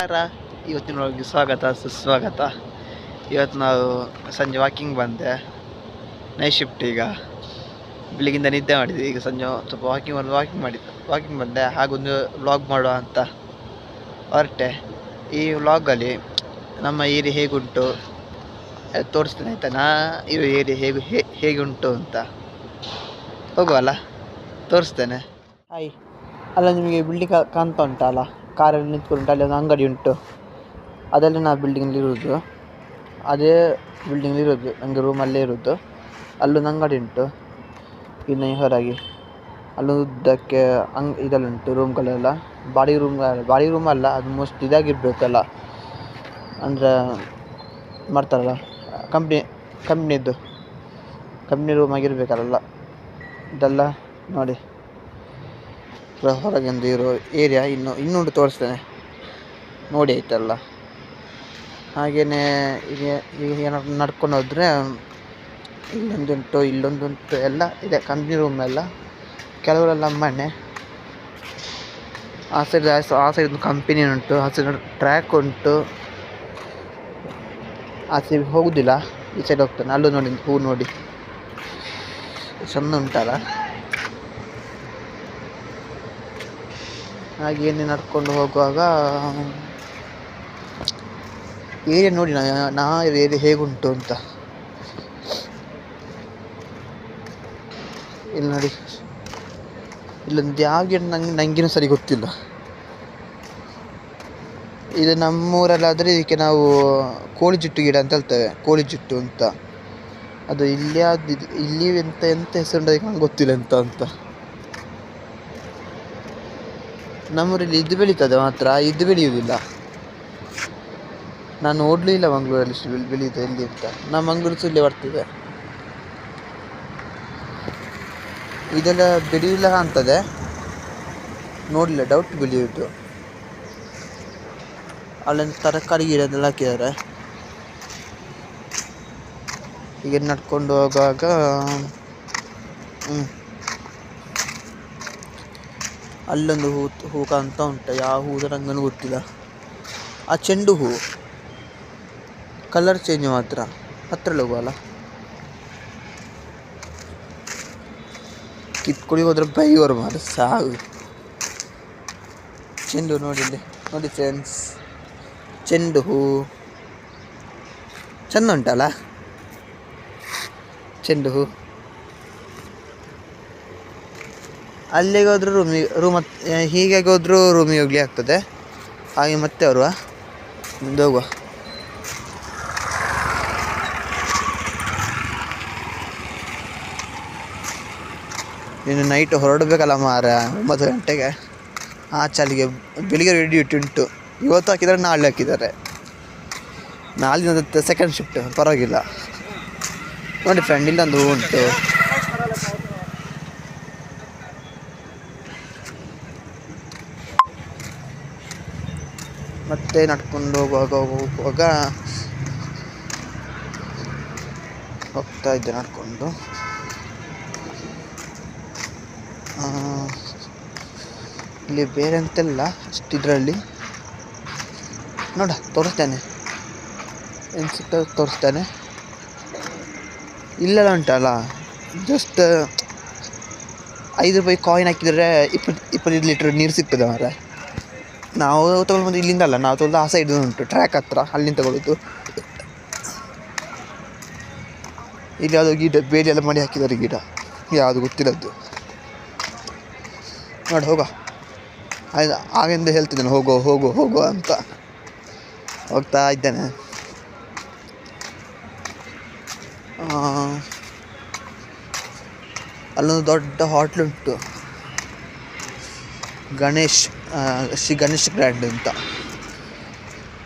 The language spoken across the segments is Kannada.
ನಮಸ್ಕಾರ. ಇವತ್ತಿನೊಳಗೆ ಸ್ವಾಗತ ಸುಸ್ವಾಗತ. ಇವತ್ತು ನಾವು ಸಂಜೆ ವಾಕಿಂಗ್ ಬಂದೆ. Night shift. ಈಗ ಬೆಳಿಗ್ಗಿಂದ ನಿದ್ದೆ ಮಾಡಿದ್ವಿ. ಈಗ ಸಂಜೆ ಸ್ವಲ್ಪ ವಾಕಿಂಗ್ ಬಂದೆ. ಹಾಗೊಂದು ವ್ಲಾಗ್ ಮಾಡುವ ಅಂತ ಹೊರಟೆ. ಈ ವ್ಲಾಗಲ್ಲಿ ನಮ್ಮ ಏರಿಯಾ ಹೇಗುಂಟು ತೋರಿಸ್ತೇನೆ ಆಯಿತಾ. ಇರೋ ಏರಿಯಾ ಹೇಗೆ ಉಂಟು ಅಂತ ಹೋಗುವಲ್ಲ, ತೋರಿಸ್ತೇನೆ. ಹಾಯ್, ಅಲ್ಲ ನಿಮಗೆ ಬಿಲ್ಡಿಂಗ್ ಕಾಣ್ತಾ ಉಂಟಲ್ಲ, ಕಾರಲ್ಲಿ ನಿಂತ್ಕೊಂಡು ಅಲ್ಲಿ ಒಂದು ಅಂಗಡಿ ಉಂಟು. ಅದೆಲ್ಲ ನಾವು ಬಿಲ್ಡಿಂಗಲ್ಲಿರೋದು, ಅದೇ ಬಿಲ್ಡಿಂಗಲ್ಲಿರೋದು, ನನಗೆ ರೂಮಲ್ಲೇ ಇರೋದು. ಅಲ್ಲೊಂದು ಅಂಗಡಿ ಉಂಟು. ಇನ್ನು ಹೊರಗೆ ಅಲ್ಲೊಂದು ಉದ್ದಕ್ಕೆ ಇದೆಲ್ಲ ಉಂಟು ರೂಮ್ಗಳೆಲ್ಲ. ಬಾಡಿ ರೂಮ್ ಅಲ್ಲ, ಅದು ಮೋಸ್ಟ್ ಇದಾಗಿರ್ಬೇಕಲ್ಲ, ಅಂದರೆ ಮಾಡ್ತಾರಲ್ಲ ಕಂಪ್ನಿ ರೂಮ್ ಆಗಿರ್ಬೇಕಲ್ಲ. ಇದೆಲ್ಲ ನೋಡಿ ಹೊರಗಿಂದ ಇರೋ ಏರಿಯಾ. ಇನ್ನೊಂದು ತೋರಿಸ್ತೇನೆ ನೋಡಿ ಆಯ್ತಲ್ಲ. ಹಾಗೆಯೇ ಈಗ ಏನಾದ್ರು ನಡ್ಕೊಂಡು ಹೋದರೆ ಇಲ್ಲೊಂದುಂಟು ಎಲ್ಲ ಇದೆ, ಕಂಪ್ನಿ ರೂಮ್ ಎಲ್ಲ. ಕೆಲವರೆಲ್ಲ ಮನೆ. ಆ ಸೈಡ್ ಒಂದು ಕಂಪನಿ ಉಂಟು, ಆ ಸೈಡ್ ಟ್ರ್ಯಾಕ್ ಉಂಟು. ಆ ಸೈಡ್ ಹೋಗುದಿಲ್ಲ, ಈ ಸೈಡ್ ಹೋಗ್ತಾನೆ. ಅಲ್ಲೂ ನೋಡಿ ಹೂ ನೋಡಿ ಚೆಂದ ಉಂಟಲ್ಲ. ಹಾಗೇನೆ ನಡ್ಕೊಂಡು ಹೋಗುವಾಗ ಏರಿಯಾ ನೋಡಿ ಏರಿಯಾ ಹೇಗುಂಟು ಅಂತ. ಇಲ್ಲಿ ನೋಡಿ, ಇಲ್ಲೊಂದು ಯಾವ ಗಿಡ ನಂಗೇನು ಸರಿ ಗೊತ್ತಿಲ್ಲ. ಇದು ನಮ್ಮೂರಲ್ಲಾದರೆ ಇದಕ್ಕೆ ನಾವು ಕೋಳಿ ಜುಟ್ಟು ಗಿಡ ಅಂತ ಹೇಳ್ತೇವೆ, ಕೋಳಿ ಜುಟ್ಟು ಅಂತ. ಅದು ಇಲ್ಲಿ ಎಂತ ಹೆಸರುಂಟು ಅದಕ್ಕೆ ನಂಗೆ ಗೊತ್ತಿಲ್ಲ ಎಂತ ಅಂತ. ನಮ್ಮೂರಲ್ಲಿ ಇದು ಬೆಳೀತದೆ ಮಾತ್ರ, ಇದು ಬೆಳೆಯುವುದಿಲ್ಲ. ನಾನು ನೋಡಲಿಲ್ಲ ಮಂಗಳೂರಲ್ಲಿ ಬೆಳೆಯುತ್ತೆ ಎಲ್ಲಿ ಅಂತ. ನಮ್ಮ ಮಂಗಳೂರು ಸುಳ್ಳೆ ಬರ್ತದೆ, ಇದೆಲ್ಲ ಬೆಳೆಯಿಲ್ಲ ಅಂತದೆ. ನೋಡಲಿಲ್ಲ, ಡೌಟ್ ಬೆಳೆಯುವುದು. ಅಲ್ಲೊಂದು ತರಕಾರಿ ಗಿಡದೆಲ್ಲ ಹಾಕಿದ್ದಾರೆ. ಈಗ ನಡ್ಕೊಂಡು ಹೋಗುವಾಗ ಅಲ್ಲೊಂದು ಹೂ ಕಾಣ್ತಾ ಉಂಟು. ಯಾವ ಹೂ ನಂಗೆ ಗೊತ್ತಿಲ್ಲ. ಆ ಚೆಂಡು ಹೂ ಕಲರ್ ಚೇಂಜ್ ಮಾತ್ರ. ಹತ್ತಿರ ಹೋಗುವಲ್ಲ, ಕಿತ್ಕೊಳ್ಳಿ ಹೋದ್ರೆ ಬೈವರು ಮಾರ ಸಾವು. ಚೆಂಡು ನೋಡಿ ಫ್ರೆಂಡ್ಸ್, ಚೆಂಡು ಹೂ ಚೆಂದ ಉಂಟಲ್ಲ ಚೆಂಡು ಹೂ. ಅಲ್ಲಿಗೆ ಹೋದ್ರೂ ರೂಮ್ ಹೀಗೆ ಹೋದ್ರೂ ರೂಮಿಗೆ ಹೋಗ್ಲಿ ಆಗ್ತದೆ. ಹಾಗೆ ಮತ್ತೆ ಮುಂದೆ ಹೋಗುವ. ಇನ್ನು ನೈಟ್ ಹೊರಡಬೇಕಲ್ಲ ಮಾರ, 9 ಗಂಟೆಗೆ. ಆ ಚಳಿಗೆ ಬೆಳಿಗ್ಗೆ ರೆಡಿ ಉಂಟು. ಇವತ್ತು ಹಾಕಿದ್ದಾರೆ, ನಾಳೆ ಹಾಕಿದ್ದಾರೆ. ನಾಳಿನ ಸೆಕೆಂಡ್ ಶಿಫ್ಟ್, ಪರವಾಗಿಲ್ಲ. ನೋಡಿ ಫ್ರೆಂಡ್, ಇಲ್ಲೊಂದು ಹೂ ಉಂಟು. ಮತ್ತೆ ನಡ್ಕೊಂಡು ಹೋಗುವಾಗ ಹೋಗ್ತಾ ಇದ್ದೆ ನಡ್ಕೊಂಡು. ಇಲ್ಲಿ ಬೇರೆ ಅಂತೆಲ್ಲ ಅಷ್ಟಿದ್ರಲ್ಲಿ ತೋರಿಸ್ತೇನೆ, ಏನು ಸಿಗ್ತದೆ ತೋರಿಸ್ತೇನೆ. ಇಲ್ಲೆಲ್ಲ ಉಂಟಲ್ಲ, ಜಸ್ಟ್ 5 ರೂಪಾಯಿ ಕಾಯಿನ್ ಹಾಕಿದರೆ 25 ಲೀಟ್ರ್ ನೀರು ಸಿಗ್ತದೆ ಮಾರೆ. ನಾವು ತೊಗೊಂಡು ಇಲ್ಲಿಂದ ಅಲ್ಲ, ನಾವು ತೊಗೊಂಡು ಆ ಸೈಡ್ ಉಂಟು, ಟ್ರ್ಯಾಕ್ ಹತ್ರ, ಅಲ್ಲಿಂದ ತಗೊಳ್ಳೋದು. ಇಲ್ಲಿ ಯಾವುದೋ ಗಿಡ ಬೇಲಿ ಎಲ್ಲ ಮಾಡಿ ಹಾಕಿದ್ದಾರೆ, ಗಿಡ ಯಾವುದು ಗೊತ್ತಿಲ್ಲದ್ದು. ನೋಡಿ ಹೋಗ, ಆಗಿಂದ ಹೇಳ್ತಿದ್ದೇನೆ ಹೋಗೋ ಅಂತ. ಹೋಗ್ತಾ ಇದ್ದೇನೆ. ಅಲ್ಲೊಂದು ದೊಡ್ಡ ಹೋಟ್ಲ್ ಉಂಟು, ಶ್ರೀ ಗಣೇಶ್ ಗ್ರ್ಯಾಂಡ್ ಅಂತ.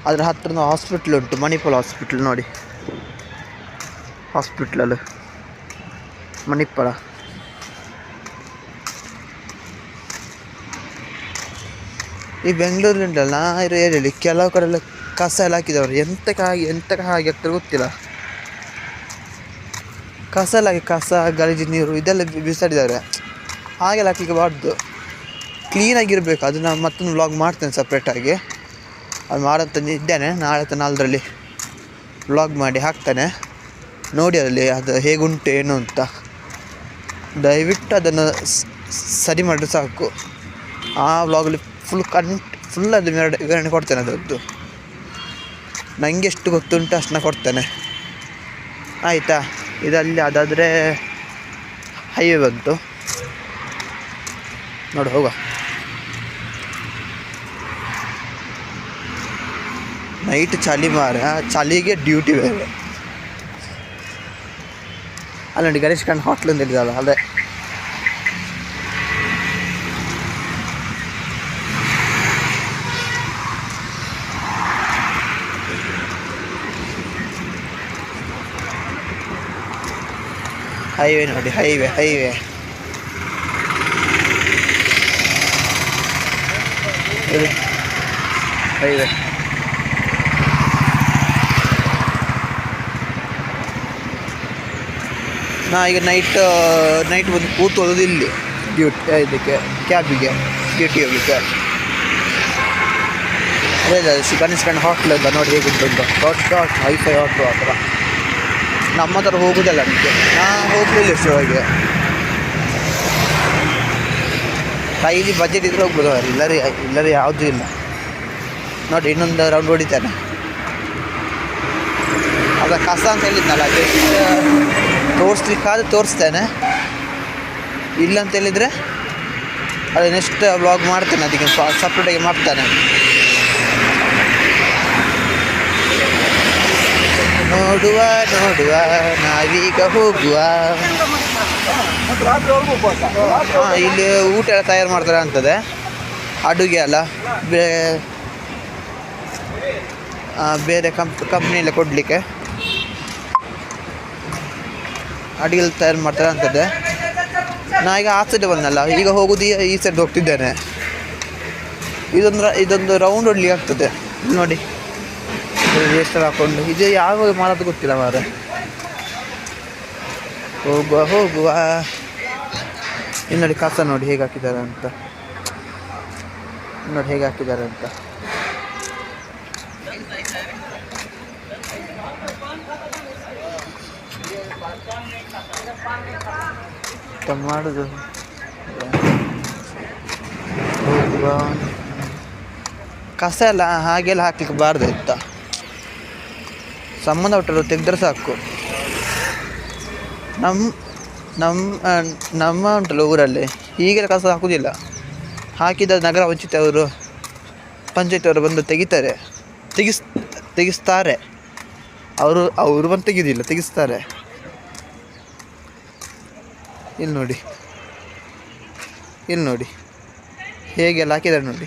ಅದರ ಹತ್ರ ಹಾಸ್ಪಿಟ್ಲ್ ಉಂಟು, ಮಣಿಪಾಲ್ ಹಾಸ್ಪಿಟ್ಲ್ ನೋಡಿ. ಹಾಸ್ಪಿಟ್ಲಲ್ಲಿ ಮಣಿಪಾಲ. ಈ ಬೆಂಗಳೂರಲ್ಲಿ ಉಂಟಲ್ಲ, ಇರೋ ಏರಿಯಲ್ಲಿ ಕೆಲವು ಕಡೆ ಎಲ್ಲ ಕಸ ಎಲ್ಲ ಹಾಕಿದವರು. ಎಂತಕ್ಕೆ ಹಾಗೆ ಆಗ್ತಾರೆ ಗೊತ್ತಿಲ್ಲ. ಕಸ ಗಲೀಜು ನೀರು ಇದೆಲ್ಲ ಬಿಸಾಡಿದ್ದಾರೆ. ಹಾಗೆಲ್ಲ ಹಾಕಲಿಕ್ಕೆ ಬಾರ್ದು, ಕ್ಲೀನಾಗಿರಬೇಕು. ಅದು ನಾನು ಮತ್ತೊಂದು ವ್ಲಾಗ್ ಮಾಡ್ತೇನೆ ಸಪ್ರೇಟಾಗಿ. ಅದು ಮಾಡಂತ ಇದ್ದೇನೆ. ನಾಳೆ ಅಥವಾ ನಾಲ್ದರಲ್ಲಿ ವ್ಲಾಗ್ ಮಾಡಿ ಹಾಕ್ತಾನೆ, ನೋಡಿ ಅದರಲ್ಲಿ ಅದು ಹೇಗುಂಟು ಏನು ಅಂತ. ದಯವಿಟ್ಟು ಅದನ್ನು ಸರಿ ಮಾಡಿದ್ರೆ ಸಾಕು. ಆ ವ್ಲಾಗಲ್ಲಿ ಫುಲ್ ಅದು ವಿವರಣೆ ಕೊಡ್ತೇನೆ ಅದರದ್ದು. ನನಗೆ ಎಷ್ಟು ಗೊತ್ತುಂಟು ಅಷ್ಟನ್ನ ಕೊಡ್ತೇನೆ, ಆಯಿತಾ. ಇದರಲ್ಲಿ ಅದಾದರೆ ಹೈವೇ ಬಂತು ನೋಡಿ, ಹೋಗ. ನೈಟ್ ಚಳಿ ಮಾರ, ಚಳಿಗೆ ಡ್ಯೂಟಿ ಬೇರೆ. ಅಲ್ಲಿ ನೋಡಿ ಗಣೇಶ್ ಖಾನ್ ಹೋಟ್ಲ್ ಅಂತ ಹೇಳಿದಲ್ಲ, ಅದೇ. ಹೈವೇ ನೋಡಿ, ಹೈವೇ ನಾ ಈಗ ನೈಟ್ ಬಂದು ಕೂತ್ಕೊಳ್ಳೋದು ಇಲ್ಲಿ ಇದಕ್ಕೆ ಕ್ಯಾಬಿಗೆ ಡ್ಯೂಟಿ ಹೋಗ್ಲಿಕ್ಕೆ. ಅದೇ ಗಣೇಶ್ ಖಾನ್ ಹೋಟ್ಲ್ ಅಂತ ನೋಡಿ ಹೇಗುಂಟು ದೊಡ್ಡ ಹೈಫೈ ಹೋಟ್ಲು ಆ ಥರ. ನಮ್ಮ ಥರ ಹೋಗೋದಲ್ಲ ನನಗೆ, ನಾ ಹೋಗಲಿಲ್ಲ ಇಷ್ಟರೊಳಗೆ. ಕೈಲಿ ಬಜೆಟ್ ಇದ್ರೆ ಹೋಗ್ಬೋದು, ಇಲ್ಲರಿ ಯಾವುದೂ ಇಲ್ಲ. ನೋಡಿ ಇನ್ನೊಂದು ರೌಂಡ್ ಹೊಡಿತಾನೆ. ಅದ ಕಸ ಅಂತ ಹೇಳಿದ್ನಲ್ಲ, ತೋರಿಸ್ಲಿಕ್ಕಾದ್ರೆ ತೋರಿಸ್ತೇನೆ, ಇಲ್ಲ ಅಂತ ಹೇಳಿದರೆ ಅದು ನೆಕ್ಸ್ಟ್ ವ್ಲಾಗ್ ಮಾಡ್ತೇನೆ, ಅದಕ್ಕೆ ಸಪ್ರೇಟಾಗಿ ಮಾಡ್ತಾನೆ. ನೋಡುವ ನಾವೀಗ ಹೋಗುವ. ಇಲ್ಲಿ ಊಟ ಎಲ್ಲ ತಯಾರು ಮಾಡ್ತಾರೆ ಅಂತದೆ, ಅಡುಗೆ ಅಲ್ಲ, ಬೇರೆ ಕಂಪ್ನಿಯಲ್ಲ ಕೊಡಲಿಕ್ಕೆ ಅಡುಗೆ ತಯಾರು ಮಾಡ್ತಾರೆ ಅಂತದೆ. ನಾ ಈಗ ಆ ಸೈಡ್ ಬಂದಲ್ಲ, ಈಗ ಹೋಗೋದು ಈ ಸೈಡ್ ಹೋಗ್ತಿದ್ದೇನೆ. ಇದೊಂದು ರೌಂಡ್ ಹೊಡ್ಲಿಕ್ಕೆ ಆಗ್ತದೆ ನೋಡಿ, ವೇಸ್ಟಲ್ಲಿ ಹಾಕ್ಕೊಂಡು. ಇದು ಯಾವಾಗ ಮಾಡೋದು ಗೊತ್ತಿಲ್ಲ ಮಾರೆ. ಹೋಗುವ. ಇನ್ನು ನೋಡಿ ಕಸ ನೋಡಿ ಹೇಗೆ ಹಾಕಿದ್ದಾರೆ ಅಂತ, ನೋಡಿ ಹೇಗೆ ಹಾಕಿದ್ದಾರೆ ಅಂತ. ಮಾಡೋದು ಕಸ ಎಲ್ಲ ಹಾಗೆಲ್ಲ ಹಾಕ್ಲಿಕ್ಕೆ ಬಾರ್ದು ಇತ್ತ. ಸಂಬಂಧ ಒಟ್ಟರು ತೆಗೆದ್ರೆ ಸಾಕು. ನಮ್ಮ ಉಂಟಲ್ಲ ಊರಲ್ಲಿ ಹೀಗೆಲ್ಲ ಕಸ ಹಾಕೋದಿಲ್ಲ. ಹಾಕಿದ ನಗರ ಪಂಚಾಯತ್ ಅವರು ಬಂದು ತೆಗಿಸ್ತಾರೆ. ಅವರು ಬಂದು ತೆಗೆಯೋದಿಲ್ಲ, ತೆಗಿಸ್ತಾರೆ. ಇಲ್ಲಿ ನೋಡಿ ಹೇಗೆಲ್ಲ ಹಾಕಿದ್ದಾರೆ ನೋಡಿ.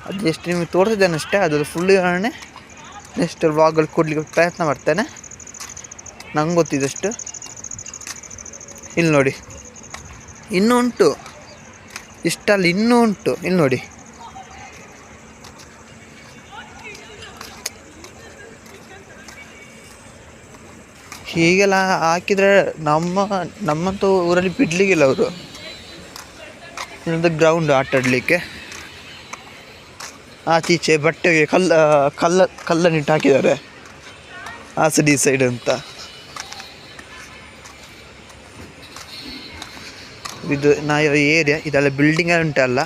ಅದು ಎಷ್ಟು ನಿಮಗೆ ತೋರಿಸಿದ್ದೇನೆ ಅಷ್ಟೇ, ಅದರ ಫುಲ್ ವಿವರಣೆ ನೆಕ್ಸ್ಟ್ ವ್ಲಾಗಲ್ಲಿ ಕೊಡಲಿಕ್ಕೆ ಪ್ರಯತ್ನ ಮಾಡ್ತೇನೆ. ನಂಗೆ ಗೊತ್ತಿದ್ದಷ್ಟು. ಇಲ್ಲಿ ನೋಡಿ ಇನ್ನೂ ಉಂಟು, ಇಷ್ಟಲ್ಲಿ ಇನ್ನೂ ಉಂಟು. ಇಲ್ಲಿ ನೋಡಿ ಹೀಗೆಲ್ಲ ಹಾಕಿದರೆ ನಮ್ಮಂತೂ ಊರಲ್ಲಿ ಬಿಡಲಿಕ್ಕಿಲ್ಲ ಅವರು. ಇನ್ನೊಂದು ಗ್ರೌಂಡ್ ಆಟ ಆಡಲಿಕ್ಕೆ, ಆಚೀಚೆ ಬಟ್ಟೆಗೆ ಕಲ್ಲನ್ನಿಟ್ಟು ಹಾಕಿದ್ದಾರೆ, ಆ ಸೈಡ್ ಈ ಸೈಡ್ ಅಂತ. ಇದು ನಾವು ಏರಿಯಾ ಇದೆಲ್ಲ ಬಿಲ್ಡಿಂಗ್ ಉಂಟಲ್ಲ,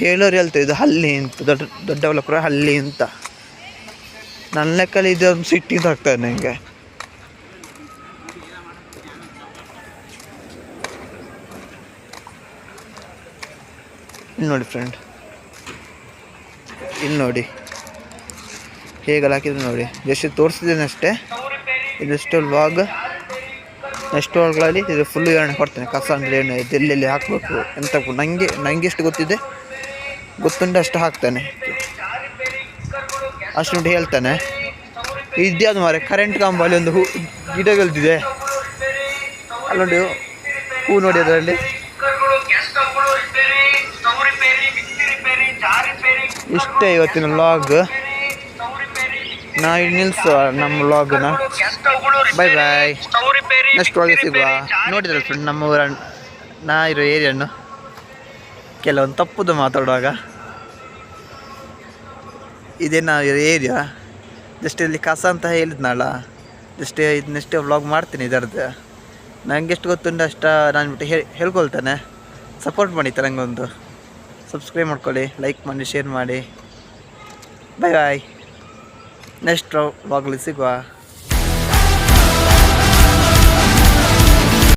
ಹೇಳೋರು ಹೇಳ್ತಾರೆ ಇದು ಹಳ್ಳಿ ಅಂತ, ದೊಡ್ಡಬಳ್ಳಾಪುರ ಹಳ್ಳಿ ಅಂತ. ನನ್ನ ಲೆಕ್ಕಲ್ಲಿ ಇದೊಂದು ಸಿಟಿ ಅಂತ ಆಗ್ತದೆ ನನಗೆ. ಇಲ್ಲಿ ನೋಡಿ ಫ್ರೆಂಡ್, ಇಲ್ಲಿ ನೋಡಿ ಹೇಗೆಲ್ಲ ಹಾಕಿದ್ರೆ ನೋಡಿ. ಜಸ್ಟ್ ತೋರಿಸಿದ್ದೇನೆ ಅಷ್ಟೇ. ಇದೆಷ್ಟು ವ್ಲಾಗ್ ನೆಕ್ಸ್ಟ್ ವ್ಲಾಗ್ಗಳಲ್ಲಿ ಇದು ಫುಲ್ ವಿವರಣೆ ಕೊಡ್ತೇನೆ. ಕಸ ಅಂದರೆ ಏನು, ಎಲ್ಲೆಲ್ಲಿ ಹಾಕಬೇಕು ಎಂತ ನನಗೆ ಎಷ್ಟು ಗೊತ್ತುಂಟು ಅಷ್ಟು ಹಾಕ್ತಾನೆ, ಅಷ್ಟು ಹೇಳ್ತಾನೆ. ಇದ್ಯಾವುದು ಮಾರೆ ಕರೆಂಟ್ ಕಂಬಲ್ಲಿ ಒಂದು ಗಿಡ ಬೆಳೆದಿದೆ ಅಲ್ಲೊಂದು ಹೂ ನೋಡಿ. ಅದರಲ್ಲಿ ಇಷ್ಟೇ ಇವತ್ತಿನ ವ್ಲಾಗ್. ನಾವು ನಿಲ್ಲಿಸುವ ನಮ್ಮ ವ್ಲಾಗ್ನ. ಬೈ ನೆಕ್ಸ್ಟ್ ವ್ಲಾಗ್ ಸಿಗುವ. ನೋಡಿದ್ರಲ್ಲ ಫ್ರೆಂಡ್ ನಮ್ಮ ಊರ ನಾ ಇರೋ ಏರಿಯನ್ನು ಕೆಲವೊಂದು ತಪ್ಪುದು ಮಾತಾಡುವಾಗ. ಇದೇನ ಏರಿಯಾ ಜಸ್ಟ್ ಇಲ್ಲಿ ಕಸ ಅಂತ ಹೇಳಿದ್ನಲ್ಲ, ಇದನ್ನಷ್ಟೇ ವ್ಲಾಗ್ ಮಾಡ್ತೀನಿ ಇದರದ್ದು. ನನಗೆ ಎಷ್ಟು ಗೊತ್ತುಂಟು ಅಷ್ಟು ನಾನು ಬಿಟ್ಟು ಹೇಳ್ಕೊಳ್ತೇನೆ. ಸಪೋರ್ಟ್ ಮಾಡಿ ನನಗೊಂದು ಸಬ್ಸ್ಕ್ರೈಬ್ ಮಾಡ್ಕೊಳ್ಳಿ, ಲೈಕ್ ಮಾಡಿ, ಶೇರ್ ಮಾಡಿ. ಬಾಯ್ ಬಾಯ್. ನೆಕ್ಸ್ಟ್ ವ್ಲಾಗಲ್ಲಿ ಸಿಗುವ.